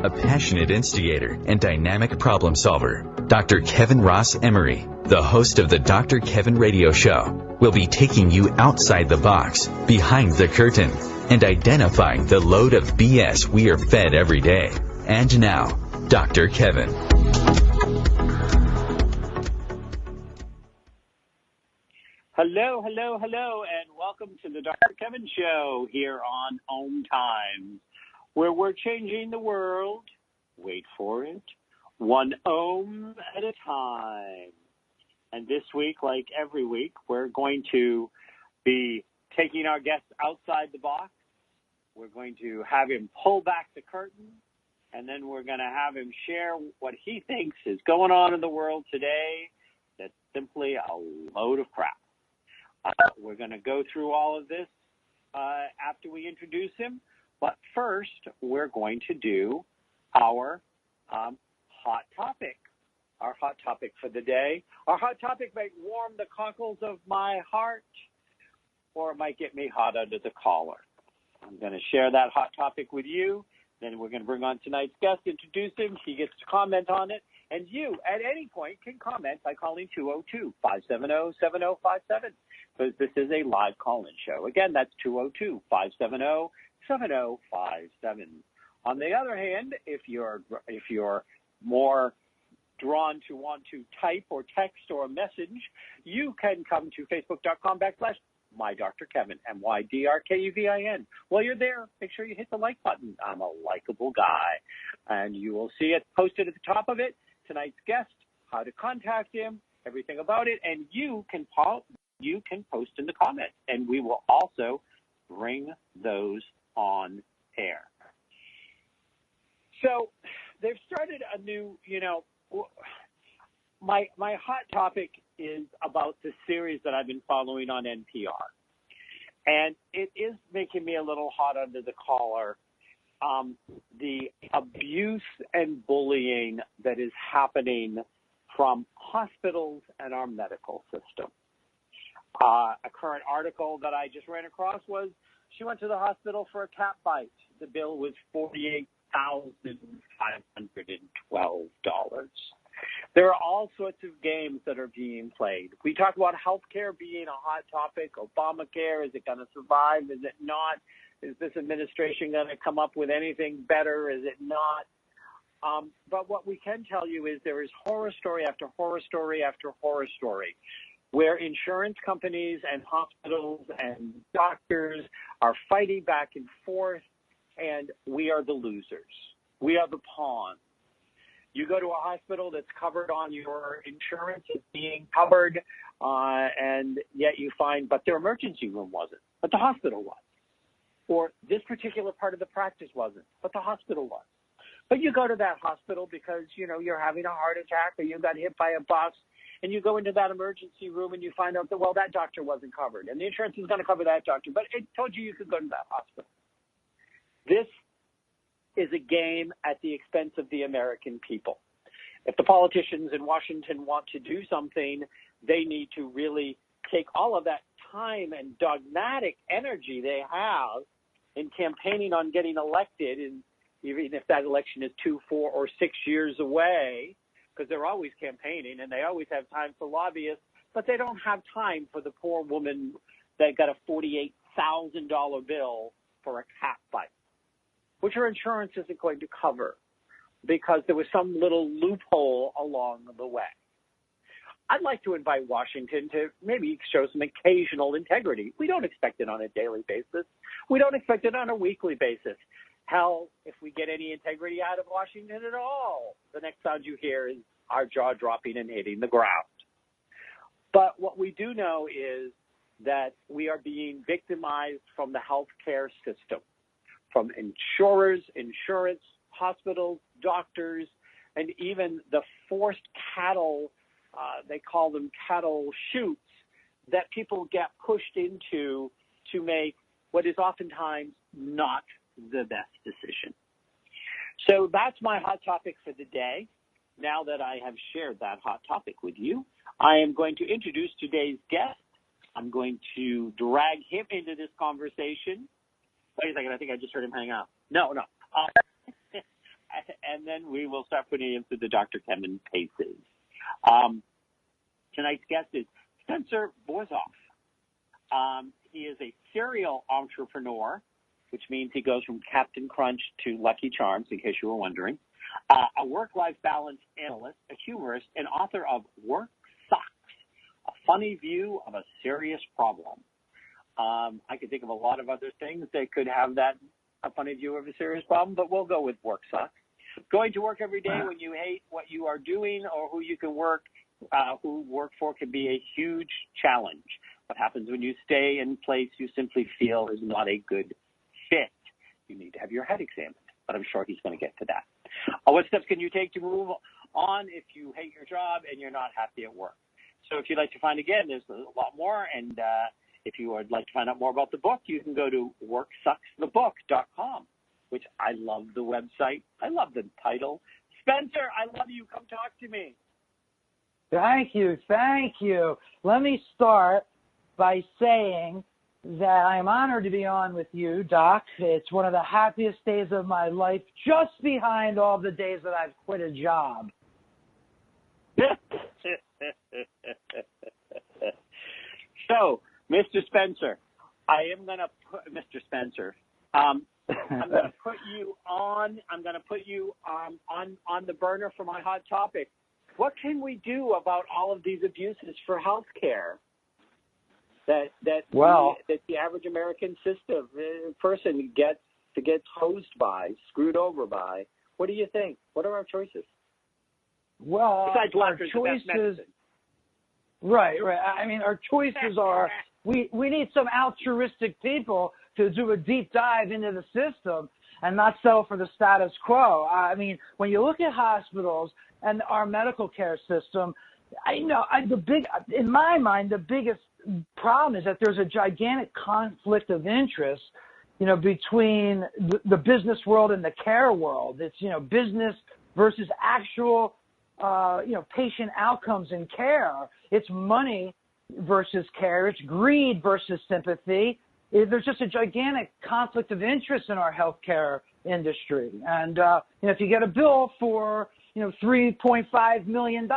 a passionate instigator and dynamic problem solver. Dr. Kevin Ross Emery, the host of the Dr. Kevin Radio Show, will be taking you outside the box, behind the curtain, and identifying the load of BS we are fed every day. And now, Dr. Kevin. Hello, and welcome to the Dr. Kevin Show here on OMTimes, where we're changing the world, wait for it, one ohm at a time. And this week, like every week, we're going to be taking our guests outside the box. We're going to have him pull back the curtain, and then we're going to have him share what he thinks is going on in the world today that's simply a load of crap. We're going to go through all of this after we introduce him. But first, we're going to do our hot topic. Our hot topic for the day. Our hot topic might warm the cockles of my heart, or it might get me hot under the collar. I'm going to share that hot topic with you. Then we're going to bring on tonight's guest, introduce him. He gets to comment on it. And you, at any point, can comment by calling 202-570-7057. Because this is a live call-in show. Again, that's 202-570-7057. On the other hand, if you're more drawn to want to type or text or message, you can come to facebook.com/MyDrKevin, MyDrKevin. While you're there, make sure you hit the like button. I'm a likable guy. And you will see it posted at the top of it, tonight's guest, how to contact him, everything about it, and you can post in the comments, and we will also bring those on air. So they've started a new, my hot topic is about the series that I've been following on NPR. And it is making me a little hot under the collar, the abuse and bullying that is happening from hospitals and our medical system. A current article that I just ran across was she went to the hospital for a cat bite. The bill was $48,512. There are all sorts of games that are being played. We talk about healthcare being a hot topic. Obamacare, is it going to survive? Is it not? Is this administration going to come up with anything better? Is it not? But what we can tell you is there is horror story after horror story after horror story, where insurance companies and hospitals and doctors are fighting back and forth, and we are the losers. We are the pawns. You go to a hospital that's covered on your insurance as being covered, and yet you find, but their emergency room wasn't, but the hospital was. Or this particular part of the practice wasn't, but the hospital was. But you go to that hospital because, you're having a heart attack or you got hit by a bus, and you go into that emergency room and you find out that, well, that doctor wasn't covered, and the insurance is going to cover that doctor, but it told you could go to that hospital. This is a game at the expense of the American people. If the politicians in Washington want to do something, they need to really take all of that time and dogmatic energy they have in campaigning on getting elected, and even if that election is 2, 4, or 6 years away, because they're always campaigning and they always have time for lobbyists, but they don't have time for the poor woman that got a $48,000 bill for a cat bite, which her insurance isn't going to cover because there was some little loophole along the way. I'd like to invite Washington to maybe show some occasional integrity. We don't expect it on a daily basis. We don't expect it on a weekly basis. Hell, if we get any integrity out of Washington at all, the next sound you hear is our jaw dropping and hitting the ground. But what we do know is that we are being victimized from the healthcare system, from insurers, insurance, hospitals, doctors, and even the forced cattle, they call them cattle chutes, that people get pushed into to make what is oftentimes not the best decision. So that's my hot topic for the day. Now that I have shared that hot topic with you, I am going to introduce today's guest. I'm going to drag him into this conversation. Wait a second, I think I just heard him hang up. No. and then we will start putting you through the Dr. Kevin paces. Tonight's guest is Spencer Borisoff. He is a serial entrepreneur, which means he goes from Captain Crunch to Lucky Charms, in case you were wondering. A work-life balance analyst, a humorist, and author of Work Sucks, a funny view of a serious problem. I could think of a lot of other things that could have a funny view of a serious problem, but we'll go with Work Sucks. Going to work every day when you hate what you are doing or who you work for can be a huge challenge. What happens when you stay in place you simply feel is not a good fit? You need to have your head examined, but I'm sure he's going to get to that. What steps can you take to move on if you hate your job and you're not happy at work? So if you'd like to find again, there's a lot more, and if you would like to find out more about the book, you can go to worksucksthebook.com, which I love the website. I love the title. Spencer, I love you. Come talk to me. Thank you. Thank you. Let me start by saying that I'm honored to be on with you, Doc. It's one of the happiest days of my life, just behind all the days that I've quit a job. So, Mr. Spencer, I am going to put Mr. Spencer. I'm going to put you on. I'm going to put you on the burner for my hot topic. What can we do about all of these abuses for health care that the average American person gets hosed by, screwed over by? What do you think? What are our choices? Well, besides our choices. Right. I mean, our choices are we need some altruistic people to do a deep dive into the system and not settle for the status quo. I mean, when you look at hospitals and our medical care system, in my mind, the biggest problem is that there's a gigantic conflict of interest, between the business world and the care world. It's, business versus actual, patient outcomes in care. It's money versus care. It's greed versus sympathy. There's just a gigantic conflict of interest in our healthcare industry. And, if you get a bill for, $3.5 million,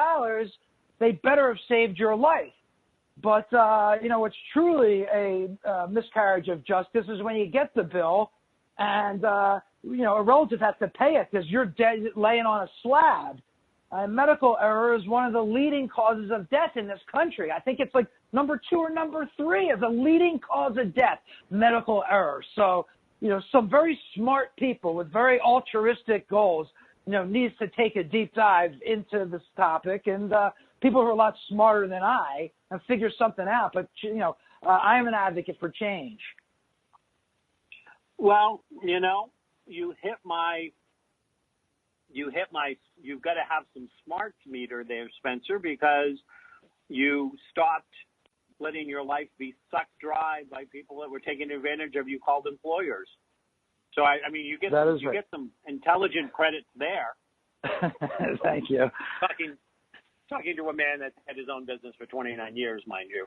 they better have saved your life. But, what's truly a miscarriage of justice is when you get the bill and, a relative has to pay it because you're dead, laying on a slab. Medical error is one of the leading causes of death in this country. I think it's like number 2 or number 3 as a leading cause of death, medical error. So, some very smart people with very altruistic goals, needs to take a deep dive into this topic, and people who are a lot smarter than I and figure something out. But, I am an advocate for change. Well, you've got to have some smarts meter there, Spencer, because you stopped letting your life be sucked dry by people that were taking advantage of you called employers. So, you get some intelligent credits there. Thank you. Talking to a man that's had his own business for 29 years, mind you.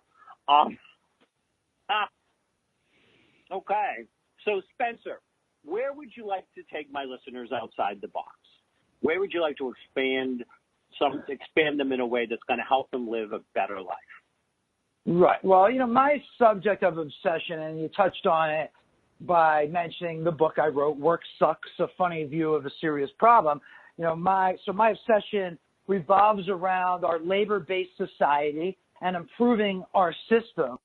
Okay. So, Spencer, where would you like to take my listeners outside the box? Where would you like to expand them in a way that's going to help them live a better life? Right. Well, my subject of obsession, and you touched on it by mentioning the book I wrote, Work Sucks, A Funny View of a Serious Problem. My obsession revolves around our labor-based society and improving our system.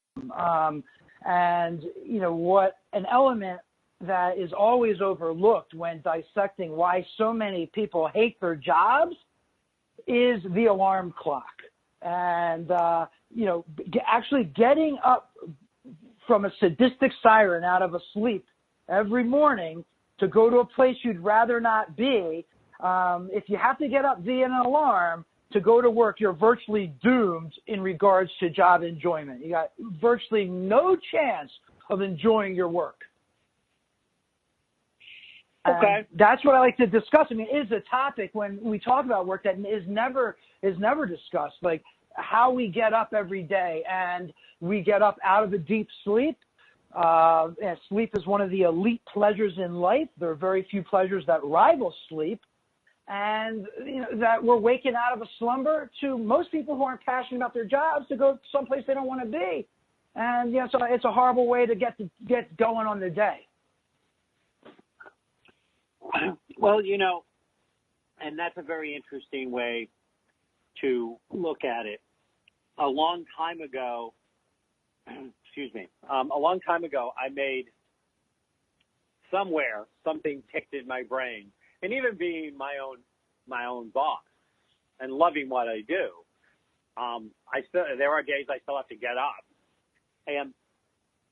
What an element that is always overlooked when dissecting why so many people hate their jobs is the alarm clock. And, actually getting up from a sadistic siren out of a sleep every morning to go to a place you'd rather not be, if you have to get up via an alarm to go to work, you're virtually doomed in regards to job enjoyment. You got virtually no chance of enjoying your work. Okay. And that's what I like to discuss. It is a topic when we talk about work that is never discussed, like how we get up every day, and we get up out of a deep sleep. Sleep is one of the elite pleasures in life. There are very few pleasures that rival sleep. and that we're waking out of a slumber, to most people who aren't passionate about their jobs to go someplace they don't want to be. And so it's a horrible way to get going on the day. Well, and that's a very interesting way to look at it. A long time ago, I made something ticked in my brain, and even being my own boss and loving what I do, there are days I still have to get up. And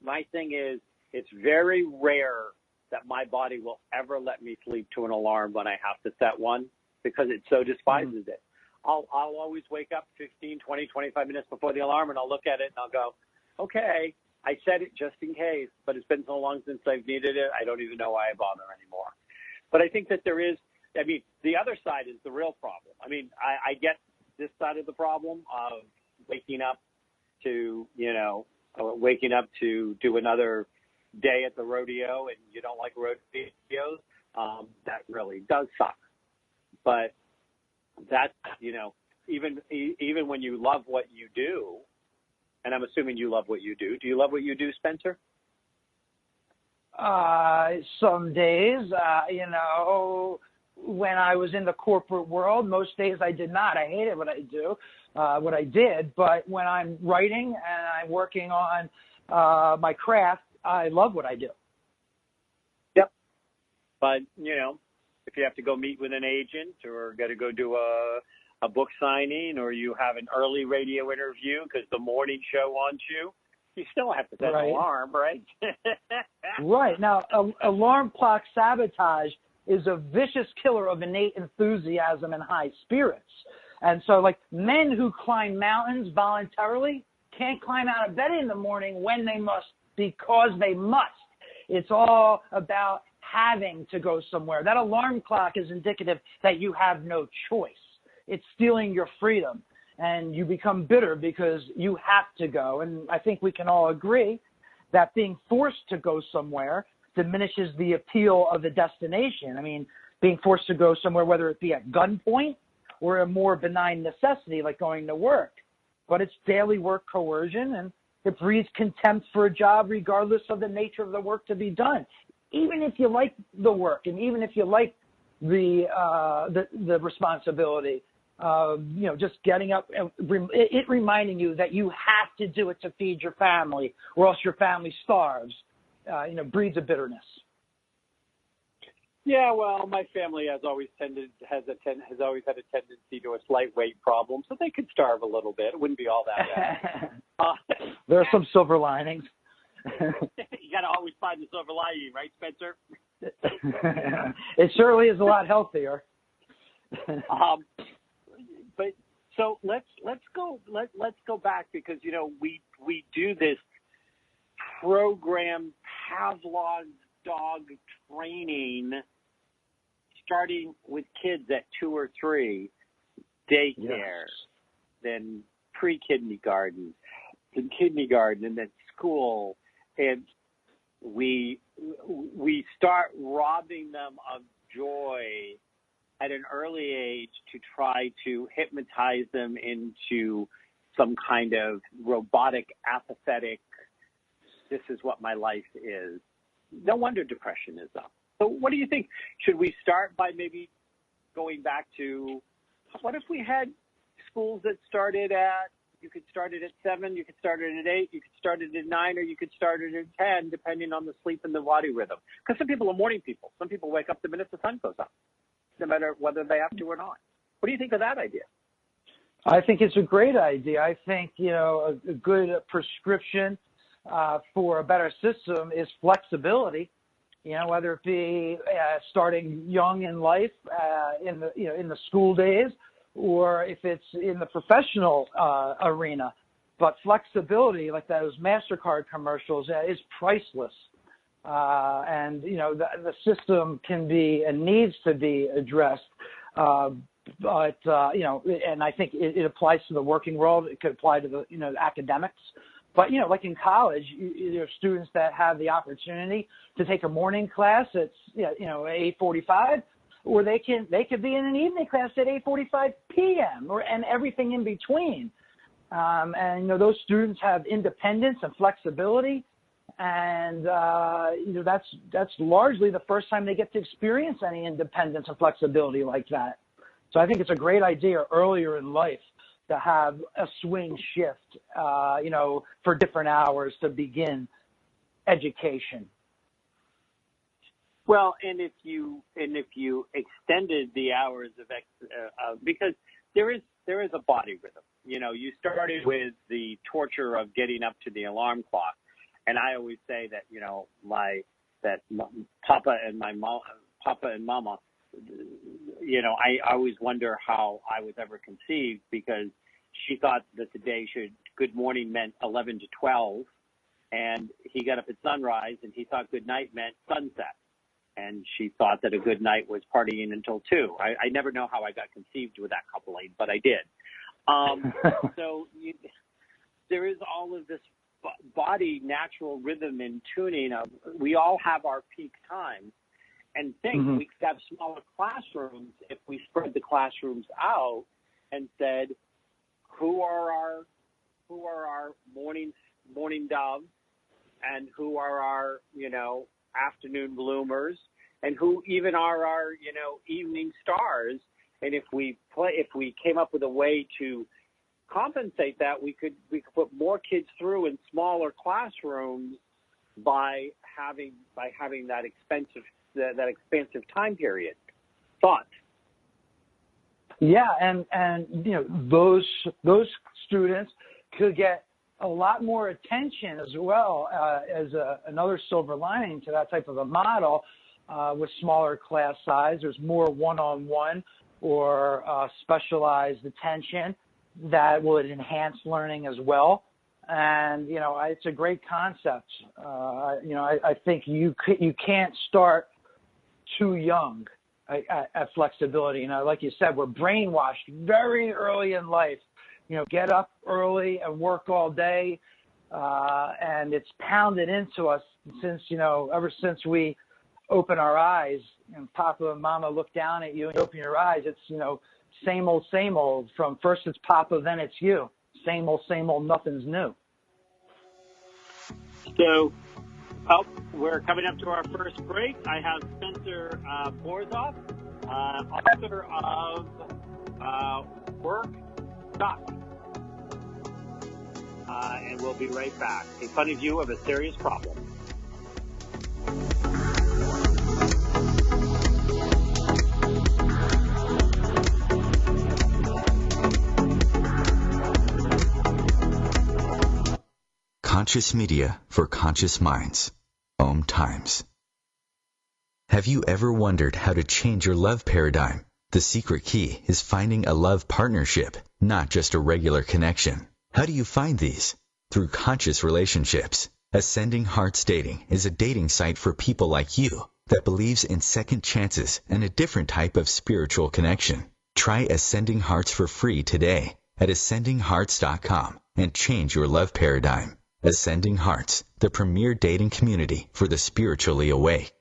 my thing is, it's very rare that my body will ever let me sleep to an alarm when I have to set one, because it so despises it. I'll always wake up 15, 20, 25 minutes before the alarm, and I'll look at it and I'll go, okay, I set it just in case, but it's been so long since I've needed it, I don't even know why I bother anymore. But I think that the other side is the real problem. I get this side of the problem of waking up to do another day at the rodeo, and you don't like rodeos. That really does suck. But that's, even when you love what you do, and I'm assuming you love what you do. Do you love what you do, Spencer? Some days, when I was in the corporate world, most days I did not. I hated what I did. But when I'm writing and I'm working on my craft, I love what I do. Yep. But, if you have to go meet with an agent, or got to go do a book signing, or you have an early radio interview because the morning show wants you still have to set an alarm, right? Right. Now, alarm clock sabotage is a vicious killer of innate enthusiasm and high spirits. And so, men who climb mountains voluntarily can't climb out of bed in the morning when they must, because they must. It's all about having to go somewhere. That alarm clock is indicative that you have no choice. It's stealing your freedom, and you become bitter because you have to go. And I think we can all agree that being forced to go somewhere diminishes the appeal of the destination. Being forced to go somewhere, whether it be at gunpoint or a more benign necessity like going to work. But it's daily work coercion, and it breeds contempt for a job regardless of the nature of the work to be done. Even if you like the work, and even if you like the responsibility, just getting up, and it reminding you that you have to do it to feed your family, or else your family starves, breeds a bitterness. Yeah, well, my family has always had a tendency to a slight weight problem, so they could starve a little bit. It wouldn't be all that bad. There are some silver linings. You got to always find the silver lining, right, Spencer? It certainly is a lot healthier. But so let's go back, because we do this program, Pavlov's dog training, starting with kids at 2 or 3, daycare, then pre-kindergarten, then kindergarten, and then school, and we start robbing them of joy at an early age to try to hypnotize them into some kind of robotic, apathetic, this is what my life is. No wonder depression is up. So what do you think? Should we start by maybe going back to, what if we had schools that started at, you could start it at 7, you could start it at 8, you could start it at 9, or you could start it at 10, depending on the sleep and the body rhythm. Because some people are morning people. Some people wake up the minute the sun goes up, no matter whether they have to or not. What do you think of that idea? I think it's a great idea. I think, a good prescription for a better system is flexibility, whether it be starting young in life in the school days, or if it's in the professional arena. But flexibility, like those MasterCard commercials, is priceless. And, the system can be and needs to be addressed. But, and I think it applies to the working world. It could apply to the, academics. But, like in college, there are students that have the opportunity to take a morning class at, 8:45, or they could be in an evening class at 8:45 p.m. and everything in between. And those students have independence and flexibility, and that's largely the first time they get to experience any independence and flexibility like that. So I think it's a great idea earlier in life to have a swing shift, for different hours to begin education. Well, and if you extended the hours of because there is a body rhythm. You started with the torture of getting up to the alarm clock, and I always say that Papa and Mama. I always wonder how I was ever conceived, because she thought that the day good morning meant 11 to 12, and he got up at sunrise, and he thought good night meant sunset. And she thought that a good night was partying until 2. I never know how I got conceived with that coupling, but I did. There is all of this body natural rhythm and tuning of, we all have our peak times, and think we could have smaller classrooms if we spread the classrooms out and said, who are our morning doves, and who are our afternoon bloomers, and who even are our evening stars. And if we came up with a way to compensate that, we could put more kids through in smaller classrooms by having that expansive time period. Thoughts? Yeah, and those students could get a lot more attention as well, as another silver lining to that type of a model. With smaller class size, there's more one-on-one or specialized attention that would enhance learning as well. And it's a great concept. I think you can't start too young at flexibility. Like you said, we're brainwashed very early in life. Get up early and work all day, and it's pounded into us since ever since we open our eyes, and Papa and Mama look down at you and you open your eyes. It's same old. From first it's Papa, then it's you. Same old. Nothing's new. So, we're coming up to our first break. I have Spencer Borisoff, author of Work Stop. And we'll be right back. A funny view of a serious problem. Conscious media for conscious minds. OMTimes. Have you ever wondered how to change your love paradigm? The secret key is finding a love partnership, not just a regular connection. How do you find these? Through conscious relationships. Ascending Hearts Dating is a dating site for people like you that believes in second chances and a different type of spiritual connection. Try Ascending Hearts for free today at ascendinghearts.com and change your love paradigm. Ascending Hearts, the premier dating community for the spiritually awake.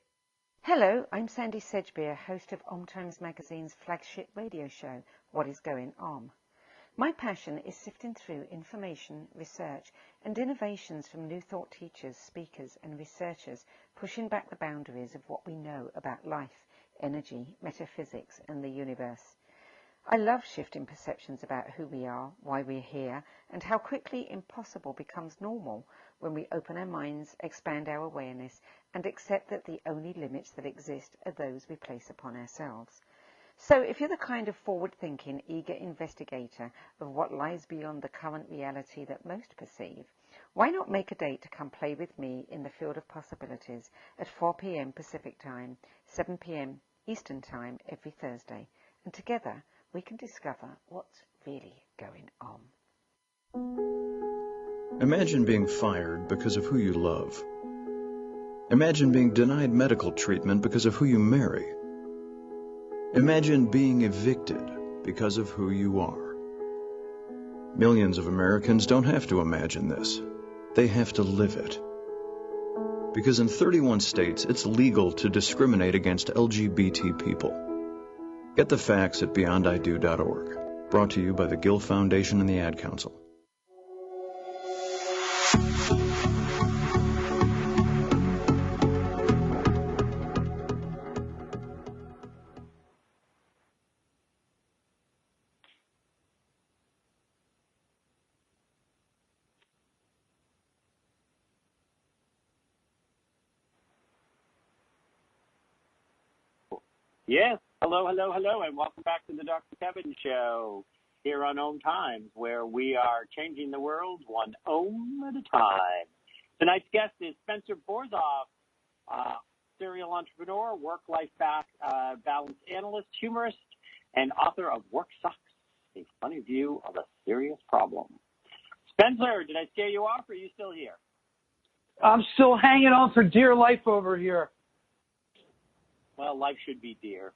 Hello, I'm Sandy Sedgbeer, host of OMTimes magazine's flagship radio show, What is Going On? My passion is sifting through information, research, and innovations from new thought teachers, speakers, and researchers pushing back the boundaries of what we know about life, energy, metaphysics, and the universe. I love shifting perceptions about who we are, why we're here, and how quickly impossible becomes normal when we open our minds, expand our awareness, and accept that the only limits that exist are those we place upon ourselves. So if you're the kind of forward-thinking, eager investigator of what lies beyond the current reality that most perceive, why not make a date to come play with me in the field of possibilities at 4 p.m. Pacific Time, 7 p.m. Eastern Time every Thursday, and together we can discover what's really going on. Imagine being fired because of who you love. Imagine being denied medical treatment because of who you marry. Imagine being evicted because of who you are. Millions of Americans don't have to imagine this. They have to live it. Because in 31 states, it's legal to discriminate against LGBT people. Get the facts at beyondido.org. Brought to you by the Gill Foundation and the Ad Council. Yes. Hello, and welcome back to the Dr. Kevin Show here on OMTimes, where we are changing the world one ohm at a time. Tonight's guest is Spencer Borisoff, serial entrepreneur, work-life balance analyst, humorist, and author of Work Sucks, A Funny View of a Serious Problem. Spencer, did I scare you off, or are you still here? I'm still hanging on for dear life over here. Well, life should be dear.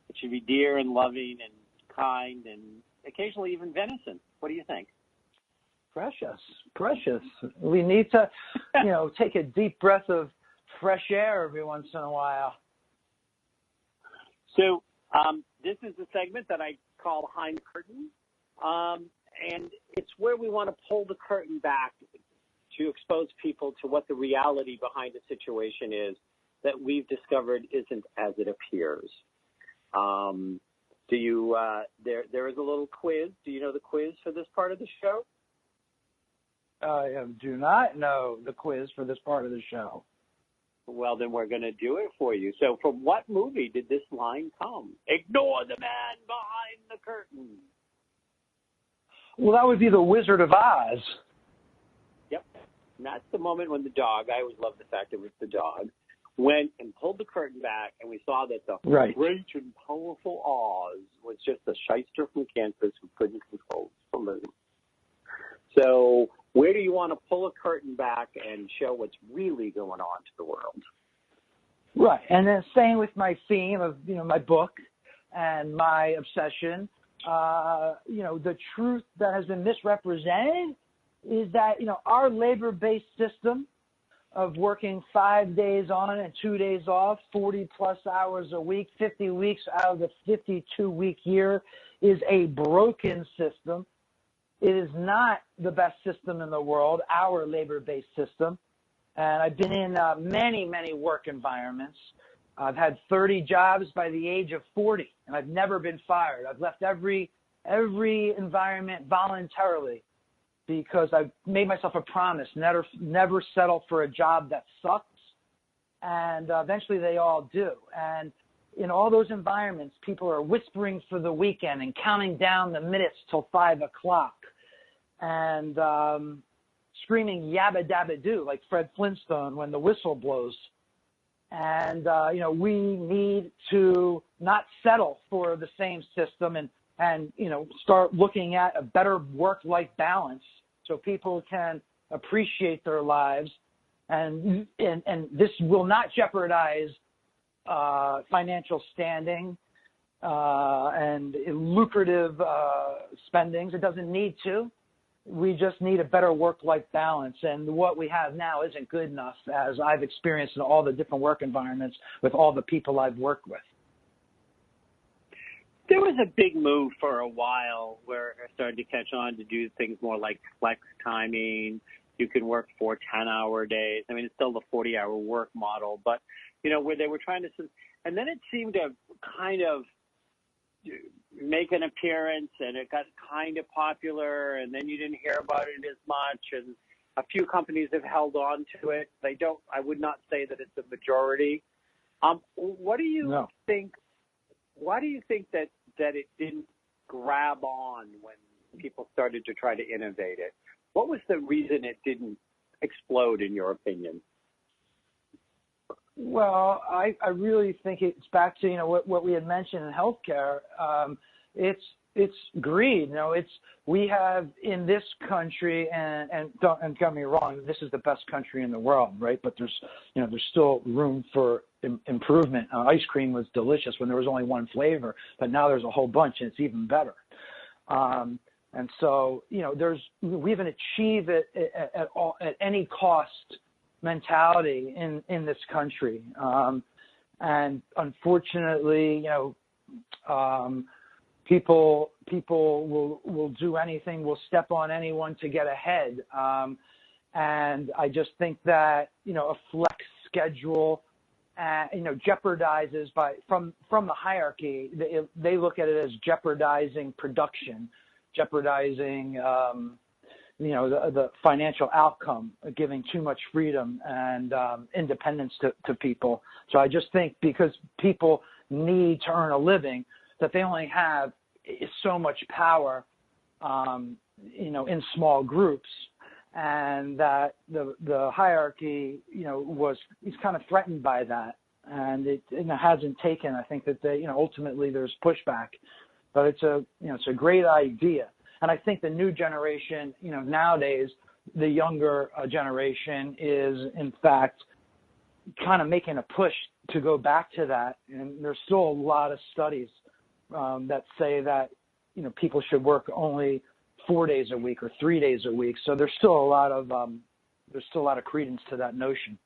It should be dear and loving and kind and occasionally even venison. What do you think? Precious. We need to, take a deep breath of fresh air every once in a while. So this is the segment that I call Behind the Curtain. And it's where we want to pull the curtain back to expose people to what the reality behind the situation is that we've discovered isn't as it appears. There is a little quiz. Do you know the quiz for this part of the show? I do not know the quiz for this part of the show. Well, then we're going to do it for you. So from what movie did this line come? Ignore the man behind the curtain. Well, that would be The Wizard of Oz. Yep. And that's the moment when the dog, I always love the fact it was the dog, went and pulled the curtain back, and we saw that the great and powerful Oz was just a shyster from Kansas who couldn't control his balloon. So where do you want to pull a curtain back and show what's really going on to the world? Right, and then staying with my theme of, my book and my obsession, the truth that has been misrepresented is that, our labor-based system of working 5 days on and 2 days off, 40-plus hours a week, 50 weeks out of the 52-week year is a broken system. It is not the best system in the world, our labor-based system. And I've been in many, many work environments. I've had 30 jobs by the age of 40, and I've never been fired. I've left every environment voluntarily, because I've made myself a promise, never settle for a job that sucks, and eventually they all do. And in all those environments, people are whispering for the weekend and counting down the minutes till 5 o'clock, and screaming yabba dabba doo like Fred Flintstone when the whistle blows. And we need to not settle for the same system and start looking at a better work-life balance so people can appreciate their lives. And this will not jeopardize financial standing and lucrative spendings. It doesn't need to. We just need a better work-life balance. And what we have now isn't good enough, as I've experienced in all the different work environments with all the people I've worked with. There was a big move for a while where it started to catch on to do things more like flex timing. You can work 4 10-hour days. I mean, it's still the 40-hour work model, but, where they were trying to, and then it seemed to kind of make an appearance, and it got kind of popular, and then you didn't hear about it as much, and a few companies have held on to it. I would not say that it's a majority. What do you think? Why do you think that it didn't grab on when people started to try to innovate it? What was the reason it didn't explode, in your opinion? Well, I really think it's back to what we had mentioned in healthcare. It's greed. We have in this country, and don't get me wrong, this is the best country in the world, right? But there's still room for improvement. Ice cream was delicious when there was only one flavor, but now there's a whole bunch, and it's even better. And so we haven't achieved it at any cost mentality in this country. And unfortunately, People will do anything, will step on anyone to get ahead. And I just think that, a flex schedule, jeopardizes from the hierarchy. They look at it as jeopardizing production, jeopardizing, the financial outcome, giving too much freedom and independence to people. So I just think because people need to earn a living, that they only have so much power, in small groups, and that the hierarchy, is kind of threatened by that, and it hasn't taken. I think that ultimately there's pushback, but it's a great idea, and I think the new generation, nowadays, the younger generation is in fact kind of making a push to go back to that, and there's still a lot of studies that say that people should work only 4 days a week or 3 days a week. So there's still a lot of credence to that notion.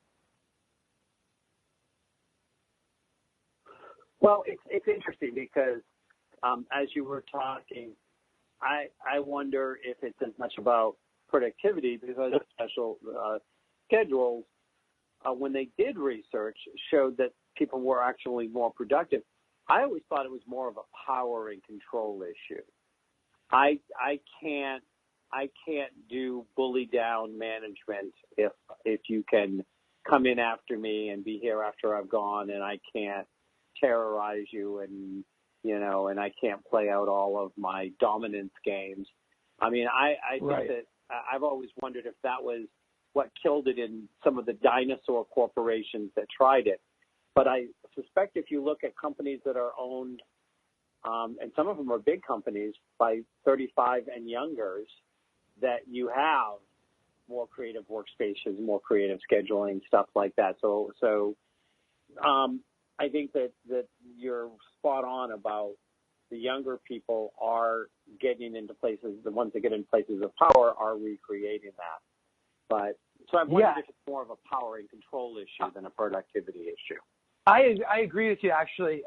Well, it's interesting because as you were talking, I wonder if it's as much about productivity, because special schedules, when they did research, showed that people were actually more productive. I always thought it was more of a power and control issue. I can't do bully down management if you can come in after me and be here after I've gone, and I can't terrorize you and I can't play out all of my dominance games. I mean, I think that I've always wondered if that was what killed it in some of the dinosaur corporations that tried it. But I suspect if you look at companies that are owned, and some of them are big companies, by 35 and youngers, that you have more creative workspaces, more creative scheduling, stuff like that. So I think that you're spot on about the younger people are getting into places, the ones that get in places of power are recreating that. But so I'm wondering if it's more of a power and control issue than a productivity issue. I agree with you, actually,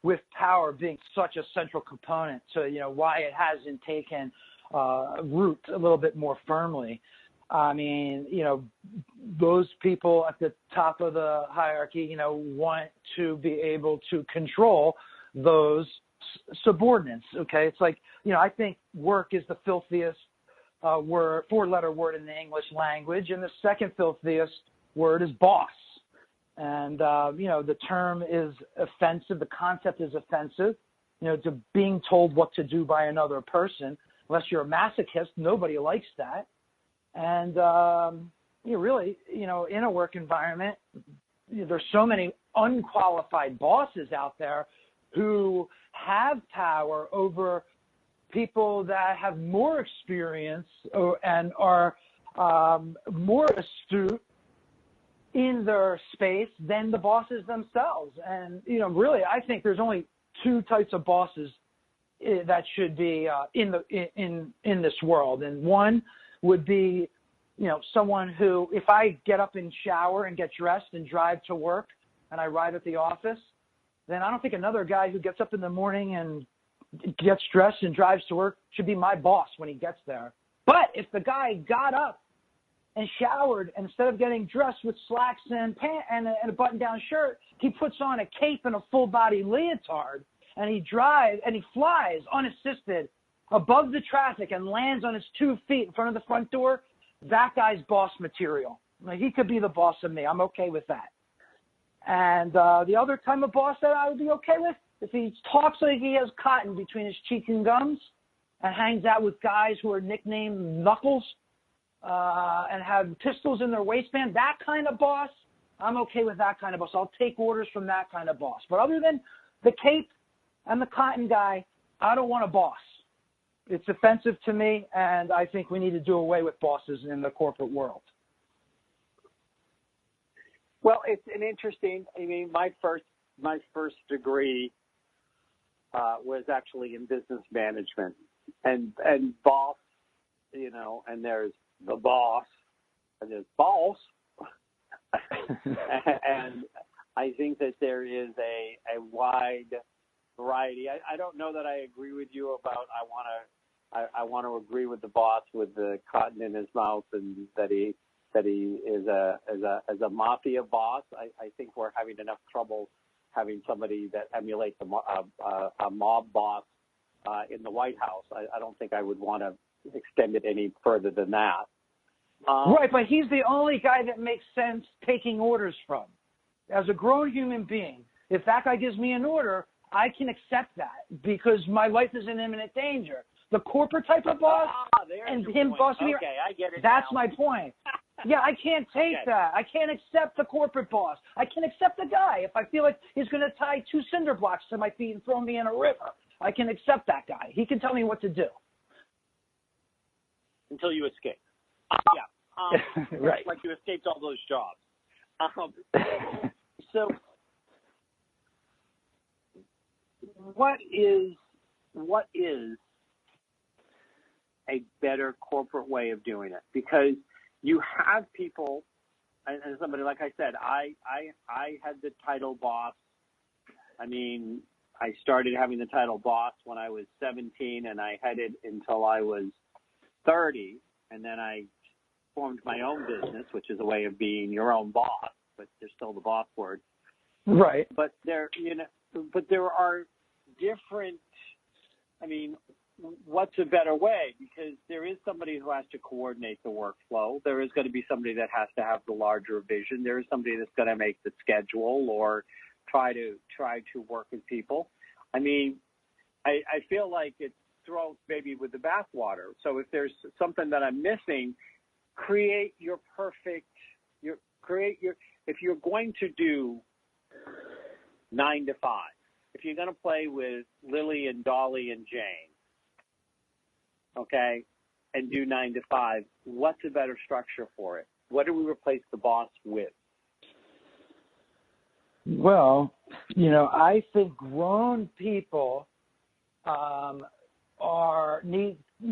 with power being such a central component to, why it hasn't taken root a little bit more firmly. I mean, those people at the top of the hierarchy, want to be able to control those subordinates, okay? It's like, I think work is the filthiest four-letter word in the English language, and the second filthiest word is boss. And, the term is offensive. The concept is offensive, to being told what to do by another person. Unless you're a masochist, nobody likes that. And, you really, in a work environment, there's so many unqualified bosses out there who have power over people that have more experience and are more astute in their space than the bosses themselves. And, really, I think there's only two types of bosses that should be in this world. And one would be, someone who, if I get up and shower and get dressed and drive to work and I arrive at the office, then I don't think another guy who gets up in the morning and gets dressed and drives to work should be my boss when he gets there. But if the guy got up and showered, and instead of getting dressed with slacks and pants and a button-down shirt, he puts on a cape and a full-body leotard, and he flies unassisted above the traffic and lands on his 2 feet in front of the front door, that guy's boss material. Like, he could be the boss of me. I'm okay with that. And the other type of boss that I would be okay with, if he talks like he has cotton between his cheek and gums and hangs out with guys who are nicknamed Knuckles, and have pistols in their waistband, that kind of boss, I'm okay with that kind of boss. I'll take orders from that kind of boss. But other than the cape and the cotton guy, I don't want a boss. It's offensive to me, and I think we need to do away with bosses in the corporate world. Well, it's an interesting, my first degree was actually in business management, and boss, and there's the boss, and there's boss. And I think that there is a wide variety. I don't know that I agree with you about I want to agree with the boss with the cotton in his mouth and that he is a mafia boss. I think we're having enough trouble having somebody that emulates a mob boss in the White House. I don't think I would want to extend it any further than that. Right, but he's the only guy that makes sense taking orders from. As a grown human being, if that guy gives me an order, I can accept that because my life is in imminent danger. The corporate type of boss and him bossing me, I get it. That's now. my point. Yeah, I can't take that. I can't accept the corporate boss. I can accept the guy if I feel like he's going to tie 2 cinder blocks to my feet and throw me in a river. I can accept that guy. He can tell me what to do. Until you escape. Right. Like you escaped all those jobs. So, what is a better corporate way of doing it? Because you have people, and somebody, like I said, I had the title boss. I mean, I started having the title boss when I was 17, and I had it until I was 30, and then I formed my own business, which is a way of being your own boss, but there's still the boss word. Right. But there are different, I mean, what's a better way? Because there is somebody who has to coordinate the workflow. There is going to be somebody that has to have the larger vision. There is somebody that's going to make the schedule or try to work with people. I mean, I feel like it's thrown maybe with the bathwater. So if there's something that I'm missing, create your perfect, if you're going to do 9 to 5, if you're going to play with Lily and Dolly and Jane, okay, and do 9 to 5, what's a better structure for it? What do we replace the boss with? Well, I think grown people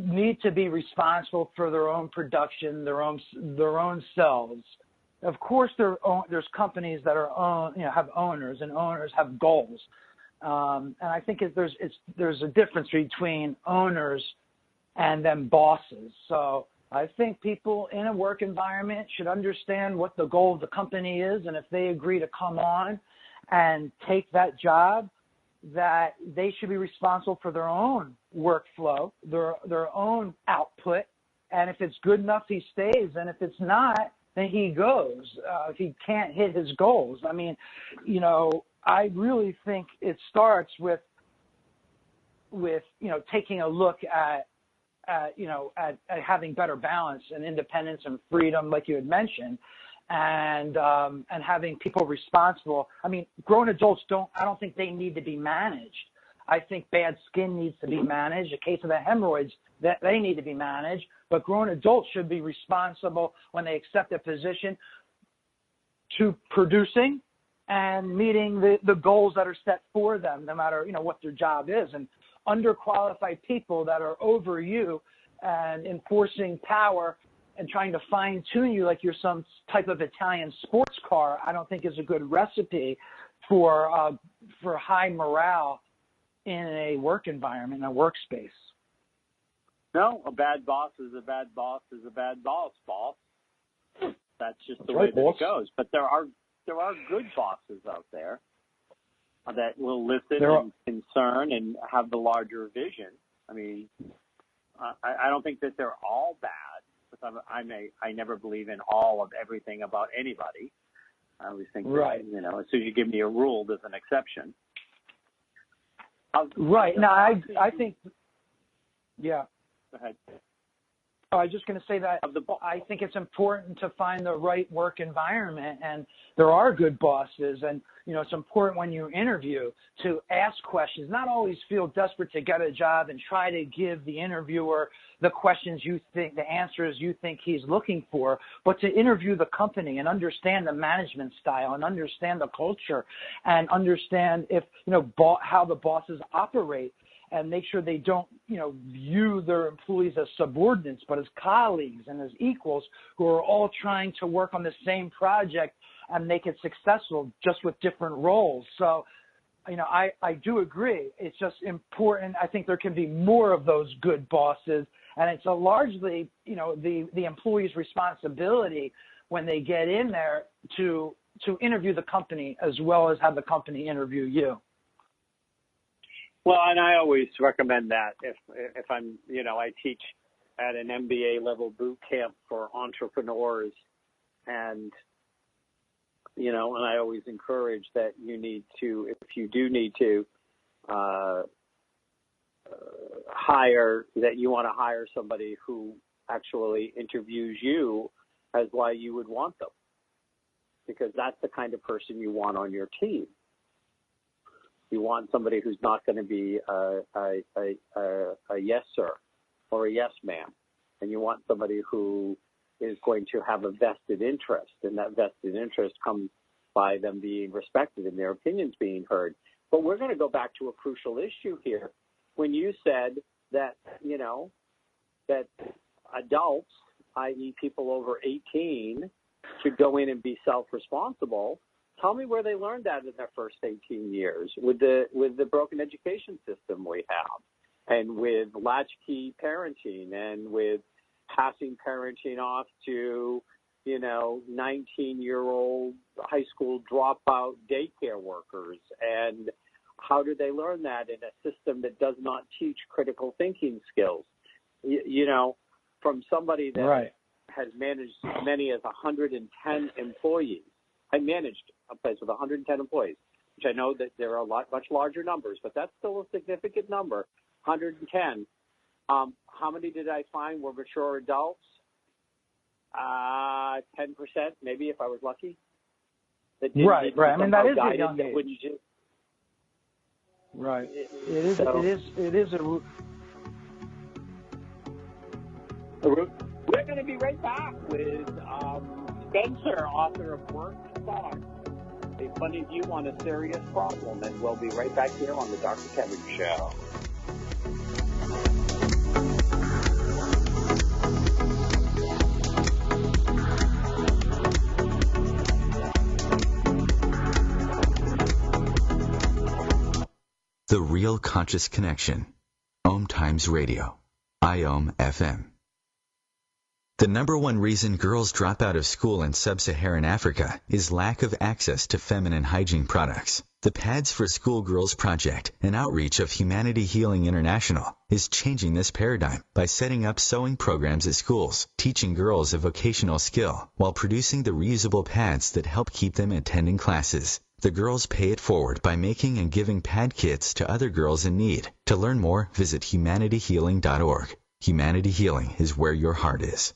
need to be responsible for their own production, their own selves. Of course, there's companies that are have owners, and owners have goals. And I think there's a difference between owners and then bosses. So I think people in a work environment should understand what the goal of the company is, and if they agree to come on and take that job, that they should be responsible for their own workflow, their own output, and if it's good enough, he stays, and if it's not, then he goes. If he can't hit his goals, I mean, I really think it starts with taking a look at having better balance and independence and freedom, like you had mentioned, and having people responsible. I mean, grown adults I don't think they need to be managed. I think bad skin needs to be managed. A case of the hemorrhoids, that they need to be managed. But grown adults should be responsible when they accept a position to producing and meeting the goals that are set for them, no matter what their job is. And underqualified people that are over you and enforcing power and trying to fine-tune you like you're some type of Italian sports car, I don't think is a good recipe for high morale in a work environment, in a workspace. No, a bad boss is a bad boss is a bad boss. That's just the way that it goes. But there are good bosses out there that will listen and concern and have the larger vision. I mean, I don't think that they're all bad. Because I never believe in all of everything about anybody. I always think that, as soon as you give me a rule, there's an exception. Right. Now, I think, yeah. Go ahead. I was just going to say that I think it's important to find the right work environment, and there are good bosses, and it's important when you interview to ask questions, not always feel desperate to get a job and try to give the interviewer the questions you think, the answers you think he's looking for, but to interview the company and understand the management style and understand the culture and understand how the bosses operate. And make sure they don't, view their employees as subordinates, but as colleagues and as equals who are all trying to work on the same project and make it successful, just with different roles. So I do agree. It's just important. I think there can be more of those good bosses, and it's largely, the employee's responsibility when they get in there to interview the company as well as have the company interview you. Well, and I always recommend that if I'm, I teach at an MBA level boot camp for entrepreneurs, and and I always encourage that you need to, if you do need to hire, that you want to hire somebody who actually interviews you as why you would want them, because that's the kind of person you want on your team. You want somebody who's not going to be a yes sir or a yes ma'am, and you want somebody who is going to have a vested interest, and that vested interest comes by them being respected and their opinions being heard. But we're going to go back to a crucial issue here. When you said that, that adults, i.e. people over 18, should go in and be self-responsible, tell me where they learned that in their first 18 years with the broken education system we have, and with latchkey parenting, and with passing parenting off to, 19-year-old high school dropout daycare workers. And how do they learn that in a system that does not teach critical thinking skills? From somebody that has managed as many as 110 employees. I managed a place with 110 employees, which I know that there are much larger numbers, but that's still a significant number, 110. How many did I find were mature adults? 10%, maybe, if I was lucky. Right. I mean, that is a young age. Right. It is a. We're going to be right back with Spencer, author of Work Thought, a funny view on a serious problem, and we'll be right back here on the Dr. Kevin Show. The Real Conscious Connection. OMTimes Radio. IOM FM. The number one reason girls drop out of school in sub-Saharan Africa is lack of access to feminine hygiene products. The Pads for Schoolgirls Project, an outreach of Humanity Healing International, is changing this paradigm by setting up sewing programs at schools, teaching girls a vocational skill, while producing the reusable pads that help keep them attending classes. The girls pay it forward by making and giving pad kits to other girls in need. To learn more, visit humanityhealing.org. Humanity Healing is where your heart is.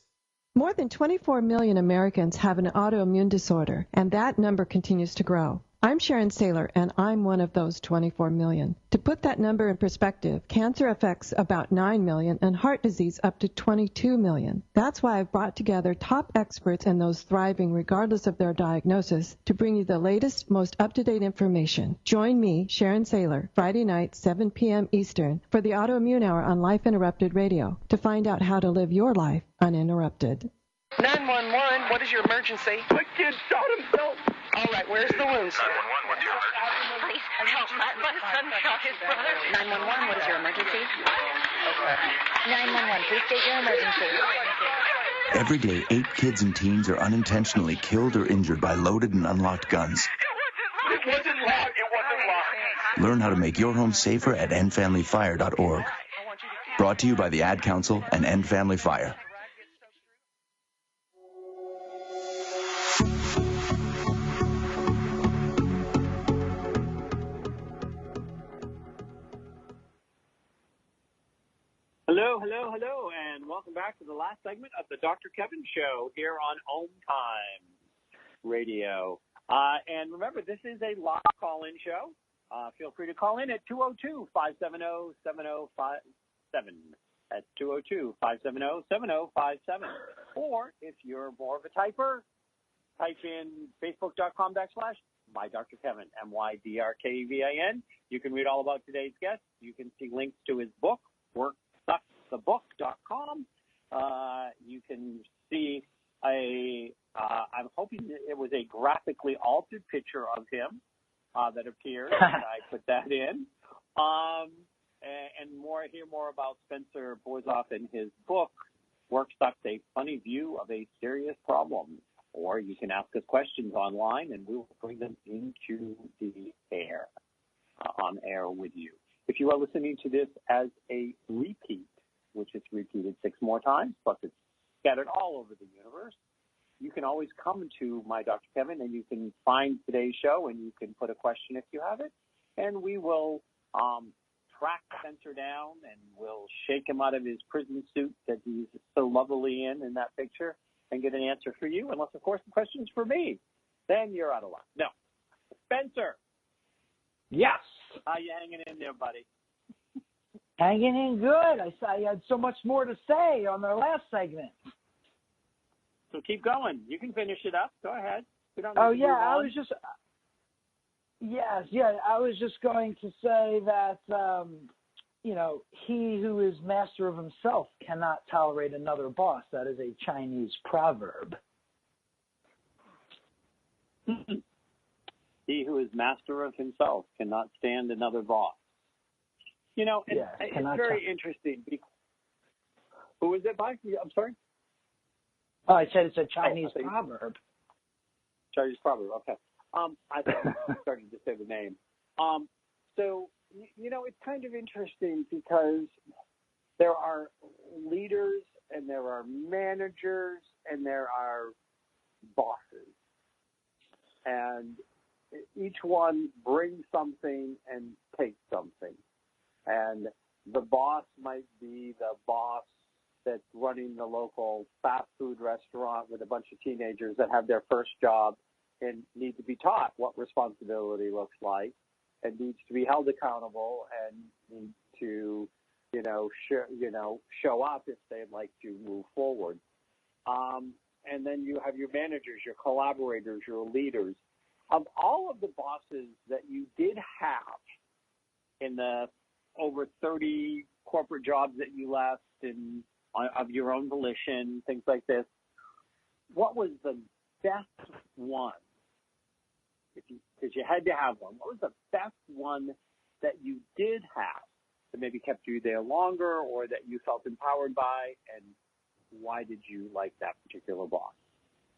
More than 24 million Americans have an autoimmune disorder, and that number continues to grow. I'm Sharon Saylor, and I'm one of those 24 million. To put that number in perspective, cancer affects about 9 million and heart disease up to 22 million. That's why I've brought together top experts and those thriving regardless of their diagnosis to bring you the latest, most up-to-date information. Join me, Sharon Saylor, Friday night, 7 p.m. Eastern, for the Autoimmune Hour on Life Interrupted Radio to find out how to live your life uninterrupted. 911, what is your emergency? My kid shot himself. All right, where's the wound, sir? 911, what's your emergency? Please help. My son shot his brother. 911, what is your emergency? 911, please state your emergency. Every day, 8 kids and teens are unintentionally killed or injured by loaded and unlocked guns. It wasn't locked. Learn how to make your home safer at endfamilyfire.org. Brought to you by the Ad Council and End Family Fire. Hello, and welcome back to the last segment of the Dr. Kevin Show here on OMTimes Radio. And remember, this is a live call-in show. Feel free to call in at 202-570-7057. That's 202-570-7057. Or if you're more of a typer, type in facebook.com/my Dr. Kevin, MYDRKVIN. You can read all about today's guest. You can see links to his book, worksucksthebook.com. You can see I'm hoping that it was a graphically altered picture of him that appears. I put that in. And hear more about Spencer Borisoff in his book, Work Sucks, A Funny View of a Serious Problem. Or you can ask us questions online, and we will bring them into the air, on air with you. If you are listening to this as a repeat, which is repeated 6 more times, plus it's scattered all over the universe, you can always come to my Dr. Kevin, and you can find today's show, and you can put a question if you have it, and we will track Spencer down, and we'll shake him out of his prison suit that he's so lovely in that picture, and get an answer for you, unless, of course, the question's for me. Then you're out of luck. No. Spencer. Yes. How you hanging in there, buddy? Hanging in good. I had so much more to say on the last segment. So keep going. You can finish it up. Go ahead. I was just going to say that, he who is master of himself cannot tolerate another boss. That is a Chinese proverb. He who is master of himself cannot stand another boss. It's very interesting. Who is it by? I'm sorry? Oh, I said it's a Chinese proverb. Chinese proverb, okay. I thought I started to say the name. So, it's kind of interesting because there are leaders and there are managers and there are bosses. And each one brings something and takes something. And the boss might be the boss that's running the local fast food restaurant with a bunch of teenagers that have their first job and need to be taught what responsibility looks like and needs to be held accountable and need to, show up if they'd like to move forward. And then you have your managers, your collaborators, your leaders. Of all of the bosses that you did have in the over 30 corporate jobs that you left and of your own volition, things like this, what was the best one? Because you had to have one. What was the best one that you did have that maybe kept you there longer or that you felt empowered by, and why did you like that particular boss,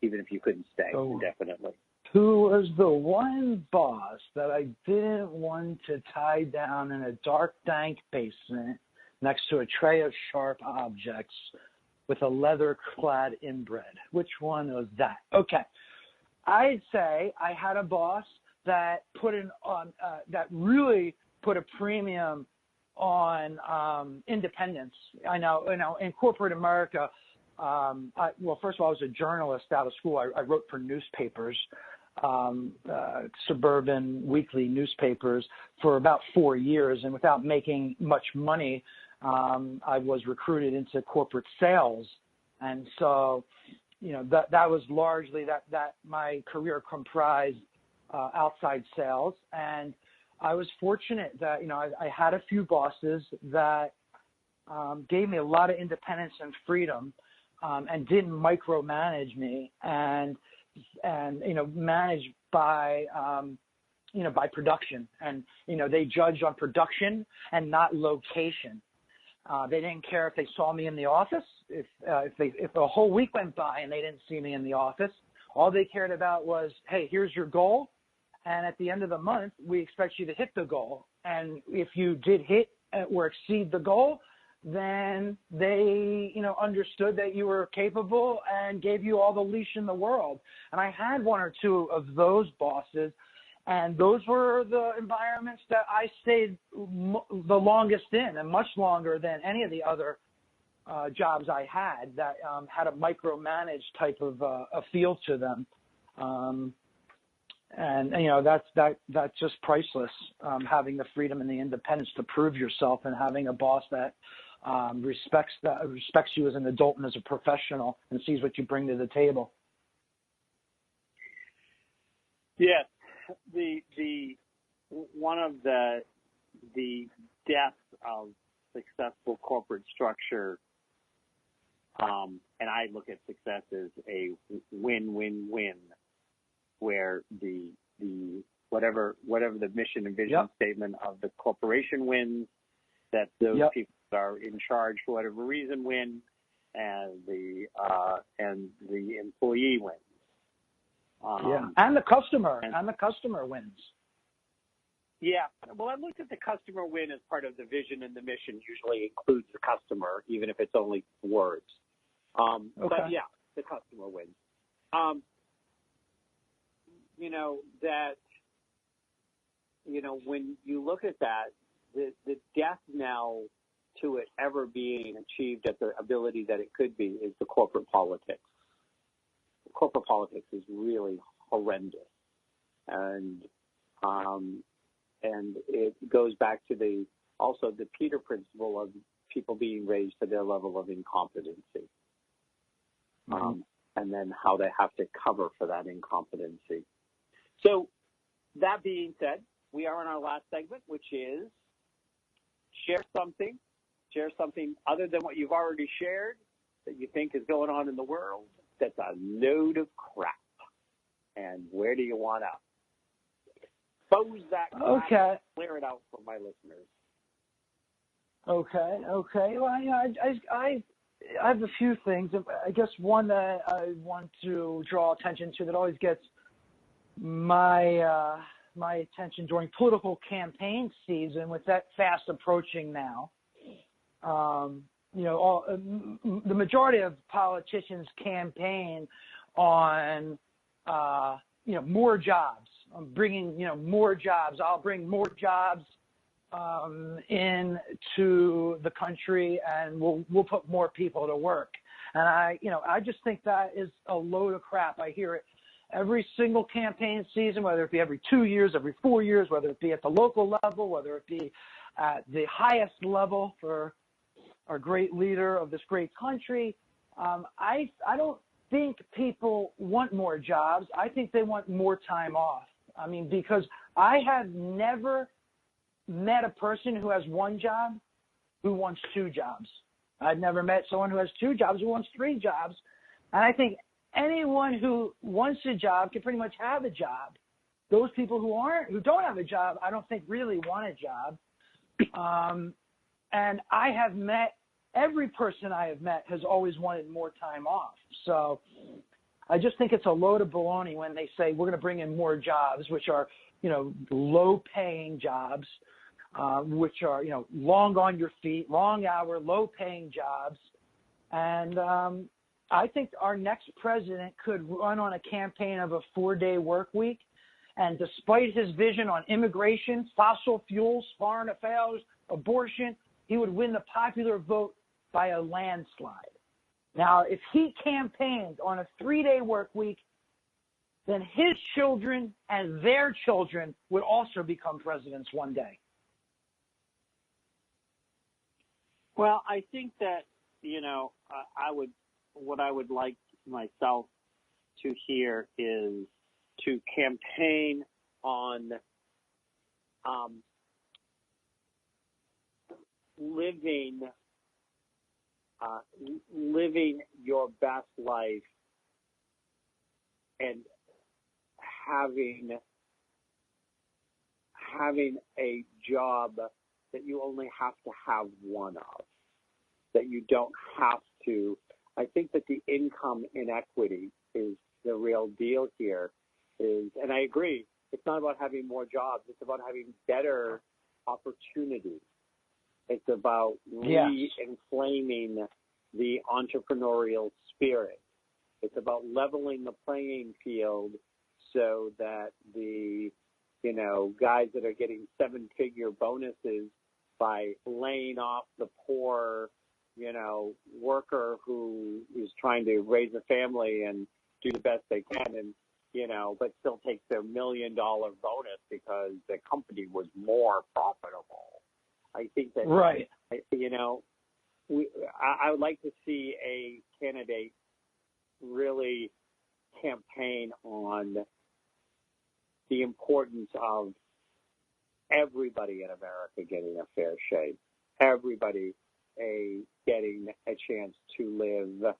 even if you couldn't stay indefinitely? Who was the one boss that I didn't want to tie down in a dark, dank basement next to a tray of sharp objects with a leather-clad inbred? Which one was that? Okay. I'd say I had a boss that that really put a premium on independence. I know, in corporate America, first of all, I was a journalist out of school. I wrote for newspapers, suburban weekly newspapers for about 4 years, and without making much money, I was recruited into corporate sales. And so, that was largely that my career comprised outside sales. And I was fortunate that, I had a few bosses that gave me a lot of independence and freedom, and didn't micromanage me and managed by by production. And they judged on production and not location. They didn't care if they saw me in the office. If a whole week went by and they didn't see me in the office, all they cared about was, hey, here's your goal, and at the end of the month, we expect you to hit the goal. And if you did hit or exceed the goal, then they, understood that you were capable and gave you all the leash in the world. And I had one or two of those bosses, and those were the environments that I stayed the longest in, and much longer than any of the other jobs I had that had a micromanaged type of a feel to them. And that's just priceless, having the freedom and the independence to prove yourself, and having a boss that respects you as an adult and as a professional and sees what you bring to the table. Yes, the one of the deaths of successful corporate structure, and I look at success as a win-win-win, where the whatever the mission and vision statement of the corporation wins, that those people that are in charge for whatever reason win, and the employee wins. And the customer wins. Yeah, well, I looked at the customer win as part of the vision, and the mission usually includes the customer, even if it's only words. But yeah, the customer wins. When you look at that, the death knell to it ever being achieved at the ability that it could be is the corporate politics. Corporate politics is really horrendous, and it goes back to the Peter principle of people being raised to their level of incompetency, and then how they have to cover for that incompetency. So that being said, we are in our last segment, which is share something other than what you've already shared that you think is going on in the world that's a load of crap. And where do you want to expose that crap and clear it out for my listeners? Okay. Well, I have a few things. I guess one that I want to draw attention to that always gets my attention during political campaign season, with that fast approaching now. The majority of politicians campaign on, more jobs. I'm bringing, more jobs. I'll bring more jobs into the country, and we'll put more people to work. And I just think that is a load of crap. I hear it every single campaign season, whether it be every 2 years, every 4 years, whether it be at the local level, whether it be at the highest level for our great leader of this great country. I don't think people want more jobs. I think they want more time off. I mean, because I have never met a person who has one job who wants two jobs. I've never met someone who has two jobs who wants three jobs. And I think anyone who wants a job can pretty much have a job. Those people who don't have a job, I don't think really want a job. And I have met, every person I have met has always wanted more time off. So I just think it's a load of baloney when they say we're going to bring in more jobs, which are, low paying jobs, which are, long on your feet, long hour, low paying jobs. And I think our next president could run on a campaign of a 4-day work week. And despite his vision on immigration, fossil fuels, foreign affairs, abortion, he would win the popular vote by a landslide. Now, if he campaigned on a 3-day work week, then his children and their children would also become presidents one day. Well, I think that, what I would like myself to hear is to campaign on living your best life and having a job that you only have to have one of, that you don't have to. I think that the income inequity is the real deal here. And I agree, it's not about having more jobs. It's about having better opportunities. It's about re-inflaming the entrepreneurial spirit. It's about leveling the playing field so that the, guys that are getting 7-figure bonuses by laying off the poor, worker who is trying to raise a family and do the best they can and, but still takes their $1 million bonus because the company was more profitable. I think that, right. I would like to see a candidate really campaign on the importance of everybody in America getting a fair shake, everybody getting a chance to live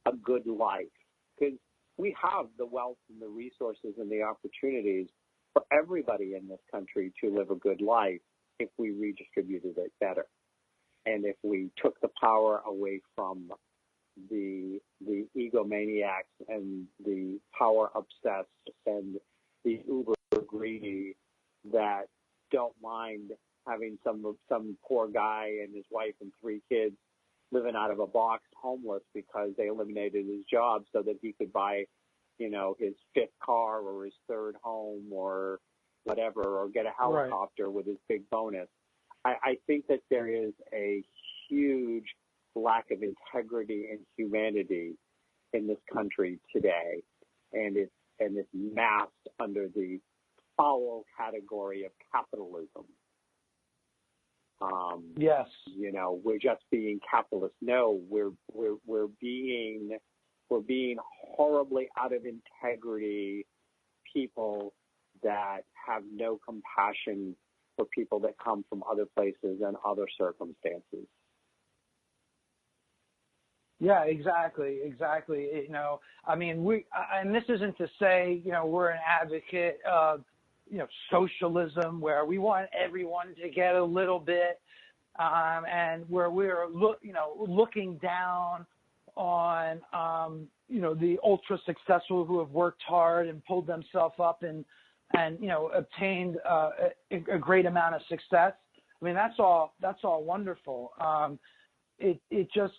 a good life. Because we have the wealth and the resources and the opportunities, for everybody in this country to live a good life if we redistributed it better. And if we took the power away from the egomaniacs and the power obsessed and the uber greedy that don't mind having some poor guy and his wife and 3 kids living out of a box homeless because they eliminated his job so that he could buy, his 5th car or his 3rd home or whatever, or get a helicopter with his big bonus. I think that there is a huge lack of integrity and humanity in this country today, and it's masked under the foul category of capitalism. Yes. We're just being capitalist. No, we're being horribly out of integrity people that have no compassion for people that come from other places and other circumstances. Yeah, exactly. And this isn't to say, we're an advocate of, socialism where we want everyone to get a little bit, and where we're looking down on, the ultra successful who have worked hard and pulled themselves up and obtained a great amount of success. I mean, that's all wonderful. It just,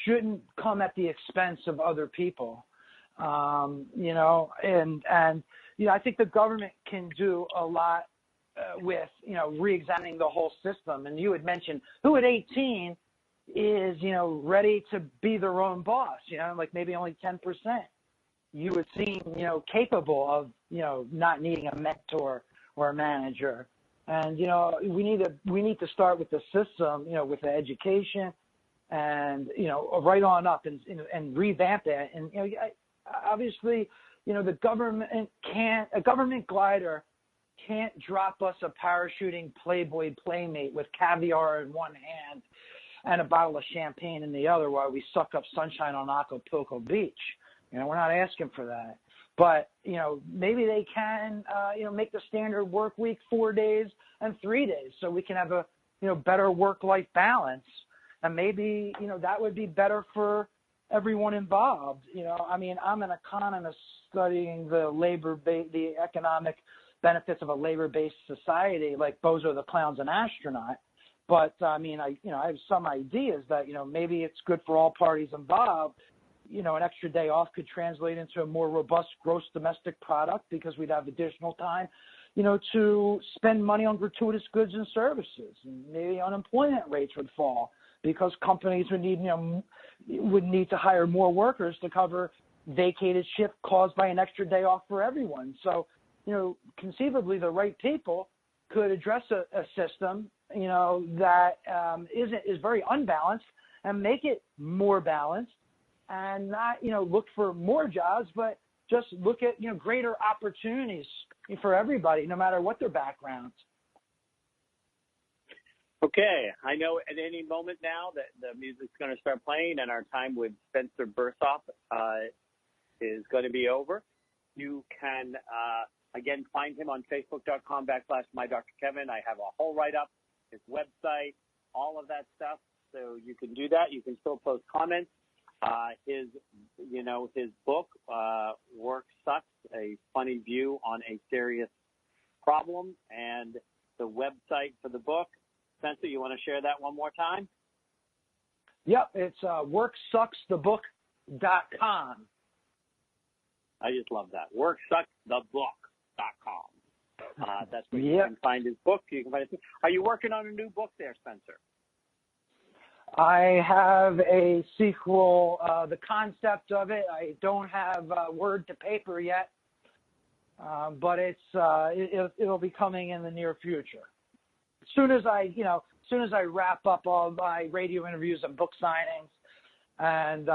shouldn't come at the expense of other people. I think the government can do a lot with, re-examining the whole system. And you had mentioned who at 18 is, ready to be their own boss, like maybe only 10%. You would seem, capable of, not needing a mentor or a manager. And, we need to start with the system, with the education and, right on up and revamp that. And, obviously, the government a government glider can't drop us a parachuting Playboy playmate with caviar in one hand and a bottle of champagne in the other while we suck up sunshine on Acapulco Beach. We're not asking for that. But, maybe they can, make the standard work week 4 days and 3 days so we can have a, better work-life balance. And maybe, that would be better for everyone involved. I'm an economist studying the economic benefits of a labor-based society like Bozo the Clown's an astronaut. But, I have some ideas that, maybe it's good for all parties involved. An extra day off could translate into a more robust gross domestic product because we'd have additional time, to spend money on gratuitous goods and services. And maybe unemployment rates would fall because companies would need to hire more workers to cover vacated shift caused by an extra day off for everyone. So, conceivably the right people could address a system, that is very unbalanced and make it more balanced and not, look for more jobs, but just look at, greater opportunities for everybody, no matter what their backgrounds. Okay, I know at any moment now that the music's going to start playing and our time with Spencer Borisoff is going to be over. You can, again, find him on Facebook.com/MyDrKevin. I have a whole write-up, his website, all of that stuff. So you can do that. You can still post comments. His book, Work Sucks, A Funny View on a Serious Problem, and the website for the book. Spencer, you want to share that one more time? Yep, it's worksucksthebook.com. I just love that. Worksucksthebook.com. That's where you can find his book. You can find his. Are you working on a new book there, Spencer? I have a sequel, the concept of it. I don't have word to paper yet, but it'll be coming in the near future. As soon as I wrap up all my radio interviews and book signings and,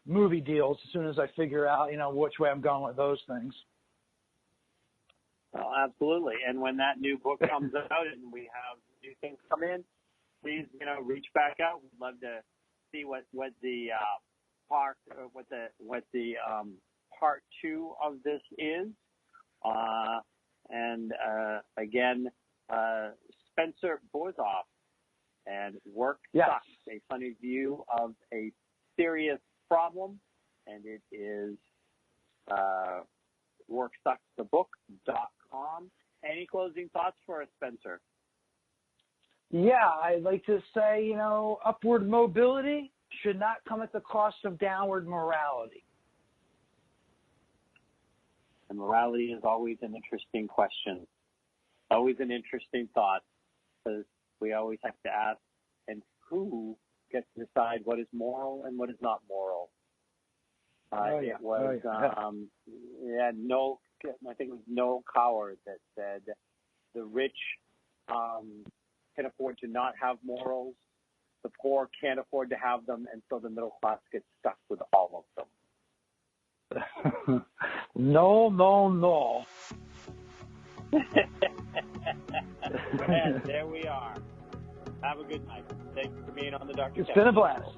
movie deals, as soon as I figure out, which way I'm going with those things. Well, absolutely. And when that new book comes out and we have new things come in, please, reach back out. We'd love to see what the part 2 of this is. and again, Spencer Borisoff, and Work Sucks, a funny view of a serious problem, and it is worksucksthebook.com. Any closing thoughts for us, Spencer? Yeah, I'd like to say, upward mobility should not come at the cost of downward morality. And morality is always an interesting question, always an interesting thought, because we always have to ask, and who gets to decide what is moral and what is not moral? It was, I think it was Noel Coward that said the rich can afford to not have morals, the poor can't afford to have them, and so the middle class gets stuck with all of them. No. And there we are. Have a good night. Thanks for being on the Dr. It's been a blast.